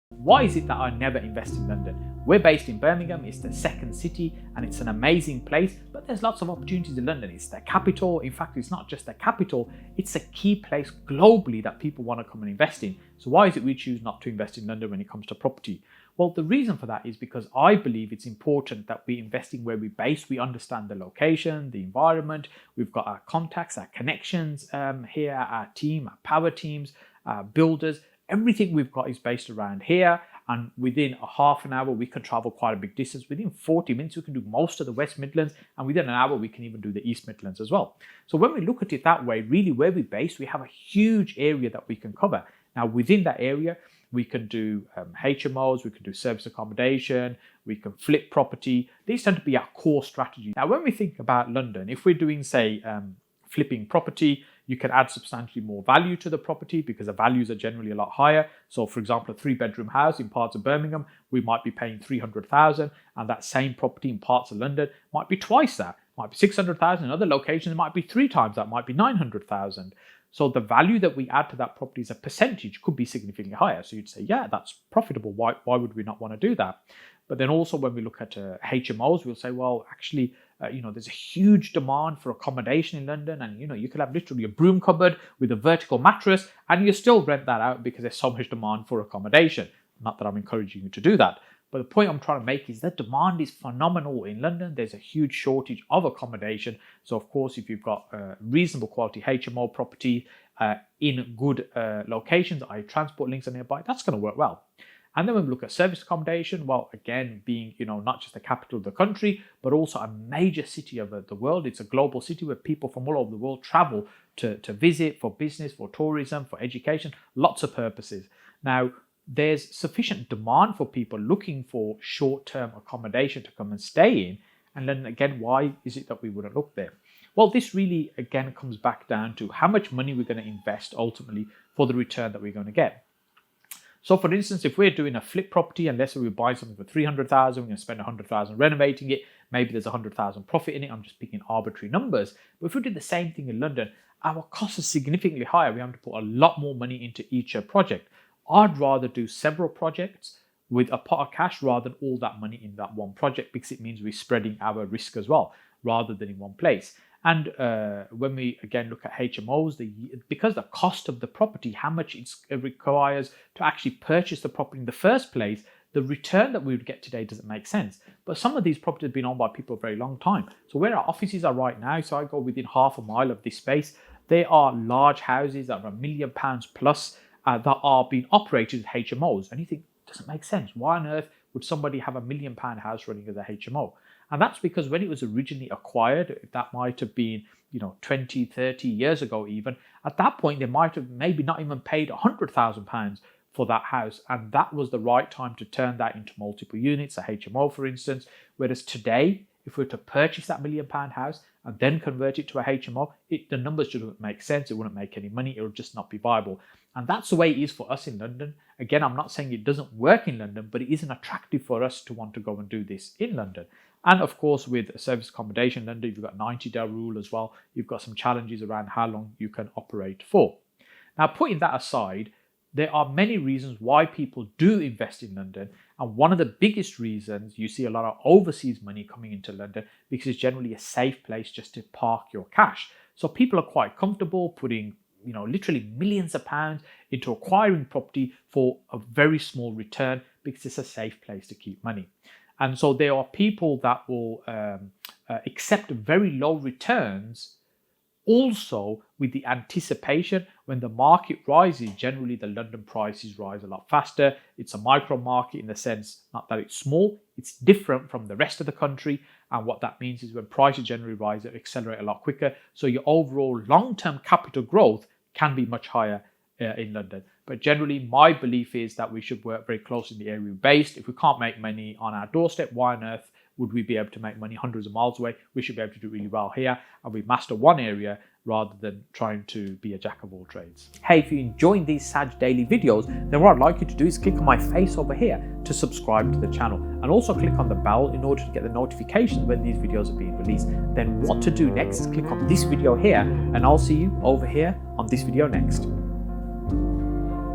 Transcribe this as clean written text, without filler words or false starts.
Why is it that I never invest in London? We're based in Birmingham, it's the second city and it's an amazing place, but there's lots of opportunities in London. It's the capital. In fact, it's not just the capital, it's a key place globally that people want to come and invest in. So why is it we choose not to invest in London when it comes to property? Well, the reason for that is because I believe it's important that we invest in where we're based. We understand the location, the environment. We've got our contacts, our connections here, our team, our power teams, our builders. Everything we've got is based around here, and within a half an hour we can travel quite a big distance. Within 40 minutes we can do most of the West Midlands, and within an hour we can even do the East Midlands as well. So when we look at it that way, really where we're based, we have a huge area that we can cover. Now within that area we can do HMOs, we can do service accommodation, we can flip property. These tend to be our core strategy. Now when we think about London, if we're doing say flipping property, you can add substantially more value to the property because the values are generally a lot higher. So for example, a 3-bedroom house in parts of Birmingham, we might be paying 300,000, and that same property in parts of London might be twice that, might be 600,000. In other locations, it might be 3 times that, might be 900,000. So the value that we add to that property as a percentage could be significantly higher. So you'd say, yeah, that's profitable. Why would we not want to do that? But then also when we look at HMOs, we'll say, well, actually, there's a huge demand for accommodation in London, and you could have literally a broom cupboard with a vertical mattress and you still rent that out because there's so much demand for accommodation. Not that I'm encouraging you to do that, but the point I'm trying to make is that demand is phenomenal in London. There's a huge shortage of accommodation. So of course, if you've got reasonable quality HMO property in good locations, i.e. transport links are nearby, that's going to work well. And then when we look at service accommodation, well, again, being, not just the capital of the country, but also a major city of the world. It's a global city where people from all over the world travel to visit for business, for tourism, for education, lots of purposes. Now, there's sufficient demand for people looking for short-term accommodation to come and stay in. And then again, why is it that we wouldn't look there? Well, this really, again, comes back down to how much money we're going to invest ultimately for the return that we're going to get. So for instance, if we're doing a flip property, and let's say we buy something for 300,000, we're going to spend 100,000 renovating it, maybe there's 100,000 profit in it, I'm just picking arbitrary numbers. But if we did the same thing in London, our costs are significantly higher. We have to put a lot more money into each project. I'd rather do several projects with a pot of cash rather than all that money in that one project, because it means we're spreading our risk as well, rather than in one place. And when we again look at HMOs, because the cost of the property, how much it requires to actually purchase the property in the first place, the return that we would get today doesn't make sense. But some of these properties have been owned by people a very long time. So where our offices are right now, so I go within half a mile of this space, there are large houses that are £1 million plus that are being operated as HMOs. And you think, it doesn't make sense. Why on earth would somebody have £1 million house running as a HMO? And that's because when it was originally acquired, that might have been, 20, 30 years ago even, at that point, they might have maybe not even paid £100,000 for that house. And that was the right time to turn that into multiple units, a HMO, for instance. Whereas today, if we were to purchase that £1 million house and then convert it to a HMO, the numbers just wouldn't make sense. It wouldn't make any money. It would just not be viable. And that's the way it is for us in London. Again, I'm not saying it doesn't work in London, but it isn't attractive for us to want to go and do this in London. And of course, with service accommodation in London, you've got 90-day rule as well. You've got some challenges around how long you can operate for. Now, putting that aside, there are many reasons why people do invest in London. And one of the biggest reasons you see a lot of overseas money coming into London, because it's generally a safe place just to park your cash. So people are quite comfortable putting, literally millions of pounds into acquiring property for a very small return because it's a safe place to keep money. And so there are people that will accept very low returns also with the anticipation when the market rises. Generally, the London prices rise a lot faster. It's a micro market in the sense, not that it's small, it's different from the rest of the country. And what that means is when prices generally rise, they accelerate a lot quicker. So your overall long-term capital growth can be much higher in London. But generally, my belief is that we should work very close in the area we're based. If we can't make money on our doorstep, why on earth would we be able to make money hundreds of miles away? We should be able to do really well here, and we master one area rather than trying to be a jack of all trades. Hey, if you're enjoying these Saj daily videos, then what I'd like you to do is click on my face over here to subscribe to the channel, and also click on the bell in order to get the notifications when these videos are being released. Then what to do next is click on this video here, and I'll see you over here on this video next.